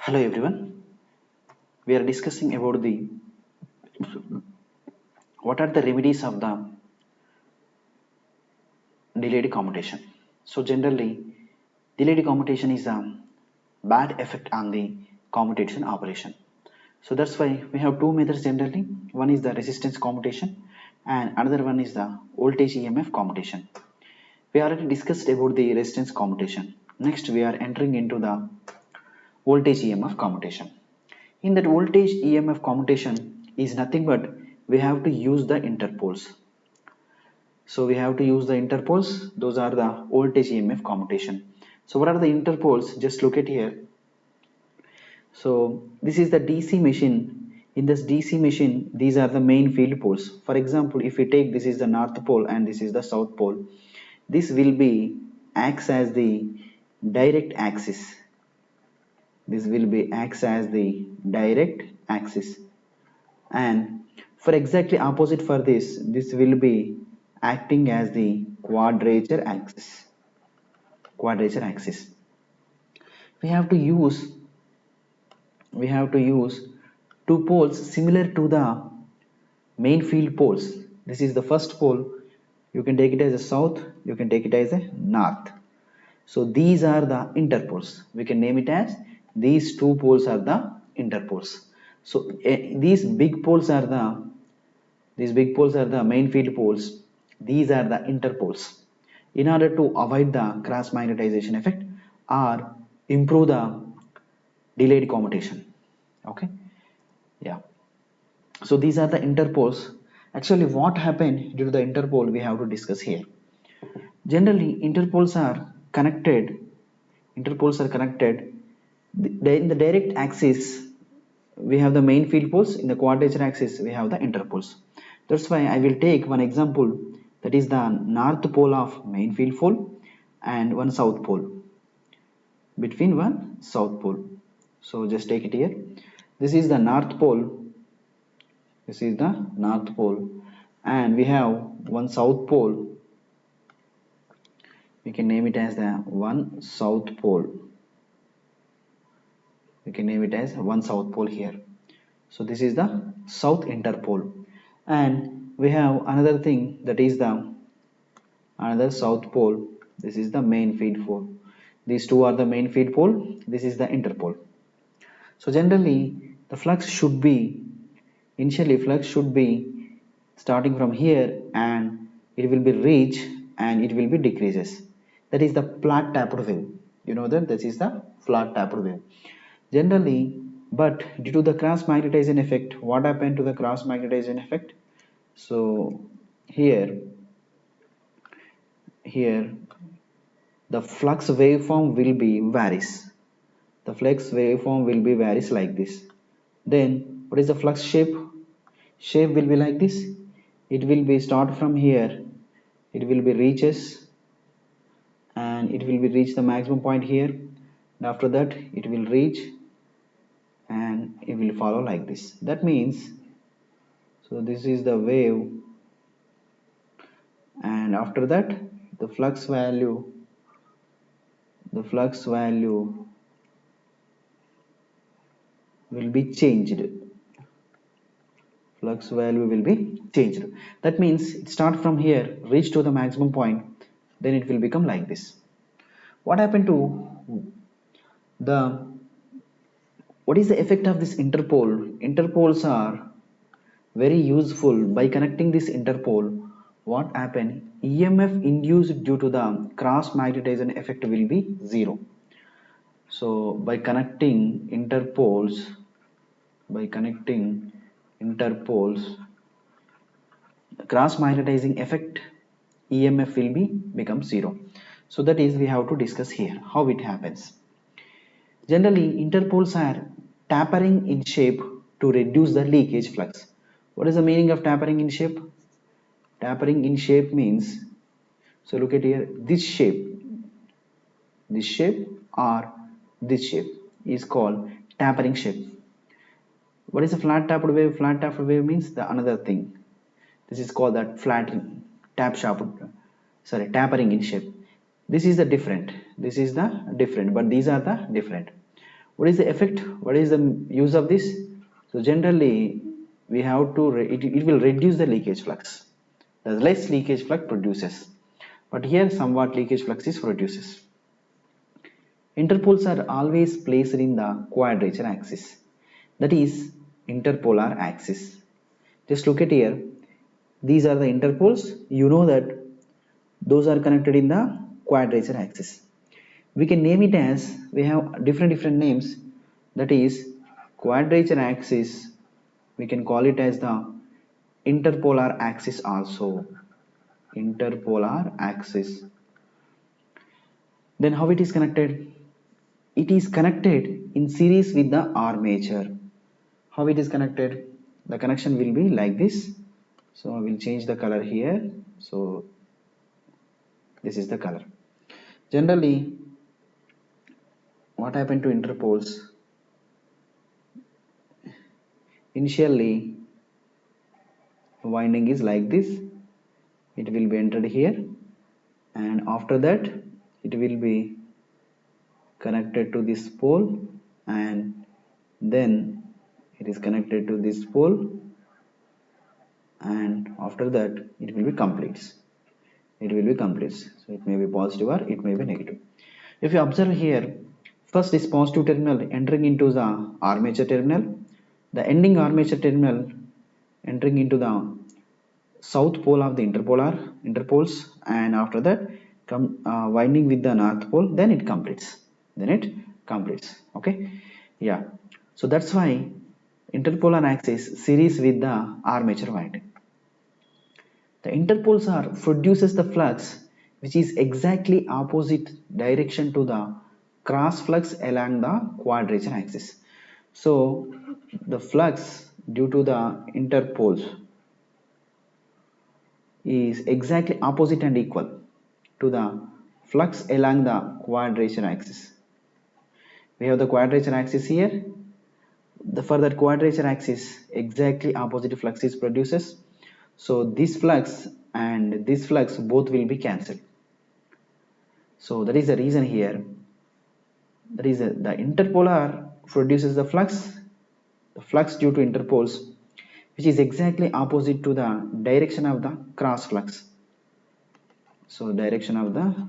Hello everyone. We are discussing about the what are the remedies of the delayed commutation. So generally, delayed commutation is a bad effect on the commutation operation. So that's why we have two methods generally. One is the resistance commutation and another one is the voltage EMF commutation. We already discussed about the resistance commutation. Next we are entering into the voltage EMF commutation. In that voltage EMF commutation is nothing but we have to use the interpoles. So we have to use the interpoles. Those are the voltage EMF commutation. So what are the interpoles? Just look at here. So this is the DC machine. In this DC machine, these are the main field poles. For example, if we take this is the north pole and this is the south pole, this will be acts as the direct axis. This will be acts as the direct axis, and for exactly opposite for this will be acting as the quadrature axis. We have to use two poles similar to the main field poles. This is the first pole. You can take it as a south, you can take it as a north. So these are the interpoles. We can name it as these two poles are the interpoles. So these big poles are the main field poles. These are the interpoles. In order to avoid the cross magnetization effect or improve the delayed commutation. Okay, yeah. So these are the interpoles. Actually, what happened due to the interpole we have to discuss here. Generally, interpoles are connected. In the direct axis, we have the main field poles. In the quadrature axis, we have the interpoles. That's why I will take one example, that is the north pole of main field pole and one south pole. Between one south pole. So just take it here. This is the north pole. This is the north pole, and we have one south pole. We can name it as the one south pole. We can name it as one south pole here. So this is the south interpole, and we have another thing, that is the another south pole. This is the main feed pole. These two are the main feed pole. This is the interpole. So generally, the flux should be starting from here, and it will be reach and it will be decreases. That is the flat tapped wave. You know that this is the flat tapped wave. Generally, but due to the cross magnetization effect, what happened to the cross magnetization effect? So here the flux waveform will be varies. The flux waveform will be varies like this. Then what is the flux shape? Shape will be like this. It will be start from here, it will be reaches, and it will be reach the maximum point here, and after that it will reach and it will follow like this. That means, so this is the wave, and after that the flux value will be changed. Flux value will be changed. That means it start from here, reach to the maximum point, then it will become like this. What happened to what is the effect of this interpole? Interpoles are very useful. By connecting this interpole, what happened? EMF induced due to the cross magnetization effect will be zero. So by connecting interpoles, cross magnetizing effect EMF will be become zero. So that is we have to discuss here how it happens. Generally, interpoles are tapering in shape to reduce the leakage flux. What is the meaning of tapering in shape? Tapering in shape means, so look at here, this shape or this shape is called tapering shape. What is a flat tapped wave? Flat tapped wave means the another thing. This is called that tapering in shape. This is the different, but these are the different. What is the effect? What is the use of this? So generally we have to it will reduce the leakage flux. The less leakage flux produces, but here somewhat leakage flux is produces. Interpoles are always placed in the quadrature axis, that is interpolar axis. Just look at here, these are the interpoles. You know that those are connected in the quadrature axis. We can name it as, we have different names, that is quadrature axis, we can call it as the interpolar axis also, interpolar axis. Then how it is connected? It is connected in series with the armature. How it is connected? The connection will be like this. So I will change the color here. So this is the color. Generally, what happened to interpoles? Initially, winding is like this. It will be entered here, and after that, it will be connected to this pole, and then it is connected to this pole, and after that it will be complete. It will be complete. So it may be positive or it may be negative. If you observe here, first is positive terminal entering into the armature terminal, the ending armature terminal entering into the south pole of the interpoles, and after that come winding with the north pole, then it completes. Okay, yeah. So that's why interpolar axis series with the armature winding. The interpoles are produces the flux which is exactly opposite direction to the cross flux along the quadrature axis. So the flux due to the interpoles is exactly opposite and equal to the flux along the quadrature axis. We have the quadrature axis here. For that quadrature axis, exactly opposite flux is produces. So this flux and this flux both will be cancelled. So that is the reason here. That is the interpolar produces the flux due to interpoles, which is exactly opposite to the direction of the cross flux. So direction of the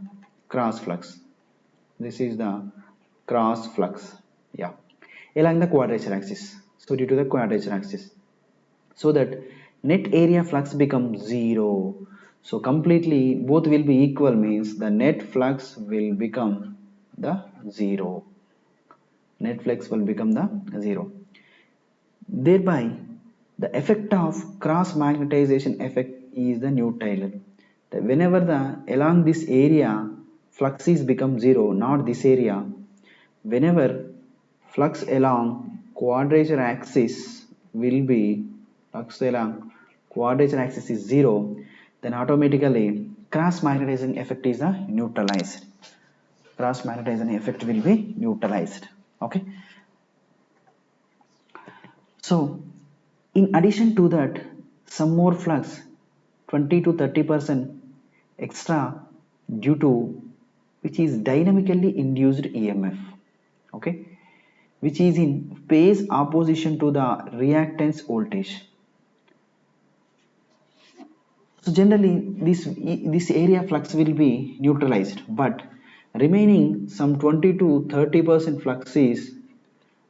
cross flux. This is the cross flux. Yeah, along the quadrature axis. So due to the quadrature axis, so that net area flux becomes 0. So completely both will be equal means the net flux will become the 0. Net flux will become the 0. Thereby, the effect of cross magnetization effect is the neutral. Whenever the along this area flux is become 0, not this area. Whenever flux along quadrature axis will be flux along quadrature axis is 0, then automatically cross magnetizing effect is neutralized. Cross magnetizing effect will be neutralized. Okay. So in addition to that, some more flux 20 to 30% extra due to which is dynamically induced EMF, okay, which is in phase opposition to the reactance voltage. So generally this area flux will be neutralized, but remaining some 20 to 30% flux is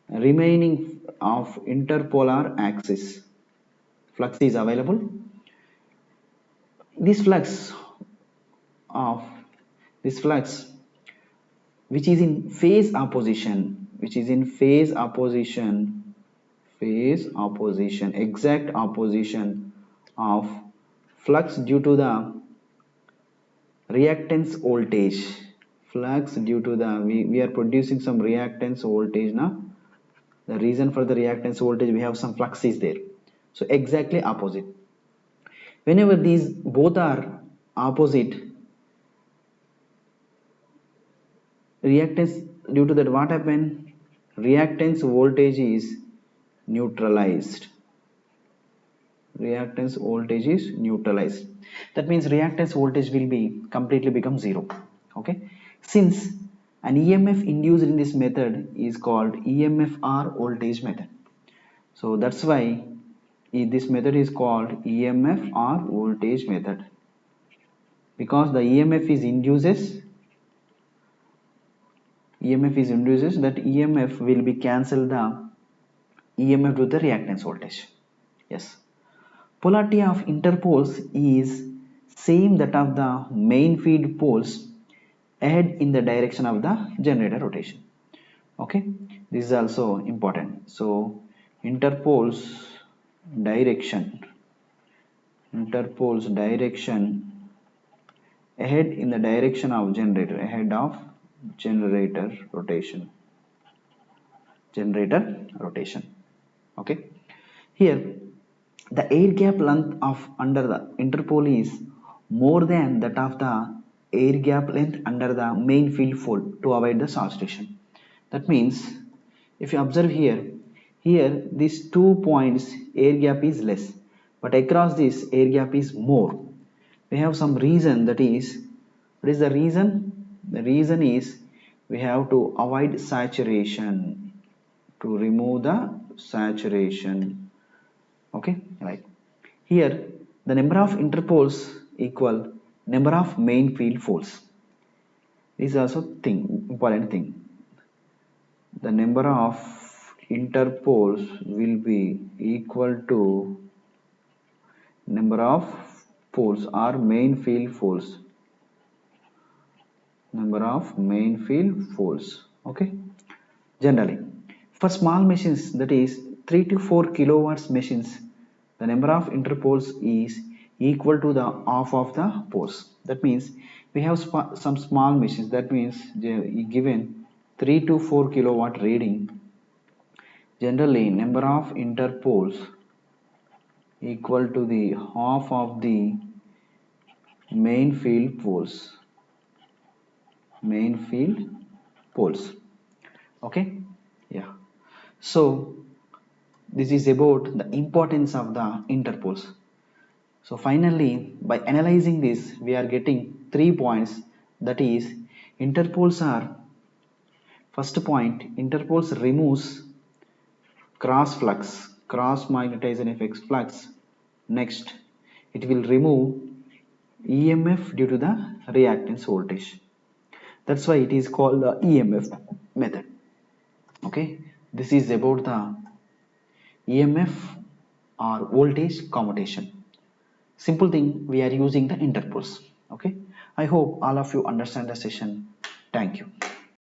remaining of interpolar axis. Flux is available. This flux of this flux which is in phase opposition, exact opposition of flux due to the reactance voltage. Flux due to the we are producing some reactance voltage now. The reason for the reactance voltage, we have some flux is there. So exactly opposite. Whenever these both are opposite, reactance due to that what happened? Reactance voltage is neutralized. Reactance voltage is neutralized. That means reactance voltage will be completely become 0. Okay. Since An EMF induced in this method is called EMFR voltage method. So that's why this method is called EMFR voltage method, because the EMF is induces that EMF will be cancelled the EMF with the reactance voltage. Yes. Polarity of interpoles is same that of the main field poles ahead in the direction of the generator rotation. Okay, this is also important. So interpoles direction ahead in the direction of generator rotation. Okay, here the air gap length of under the interpole is more than that of the air gap length under the main field pole to avoid the short station. That means if you observe here these 2 points air gap is less, but across this air gap is more. We have some reason, that is, what is the reason? The reason is we have to avoid saturation, to remove the saturation. Okay, right. Here the number of interpoles equal number of main field poles. This is also important thing. The number of interpoles will be equal to number of poles or main field poles. Okay, generally for small machines, that is 3 to 4 kilowatts machines, the number of interpoles is equal to the half of the poles. That means we have some small machines, that means given 3 to 4 kilowatt reading, generally number of interpoles equal to the half of the main field poles. Okay, yeah. So this is about the importance of the interpoles. So finally, by analyzing this, we are getting 3 points. That is, interpoles are, first point, interpoles removes cross magnetization effects flux. Next, it will remove EMF due to the reactance voltage. That's why it is called the EMF method. Okay, this is about the EMF or voltage commutation. Simple thing, we are using the interpoles. Okay, I hope all of you understand the session. Thank you.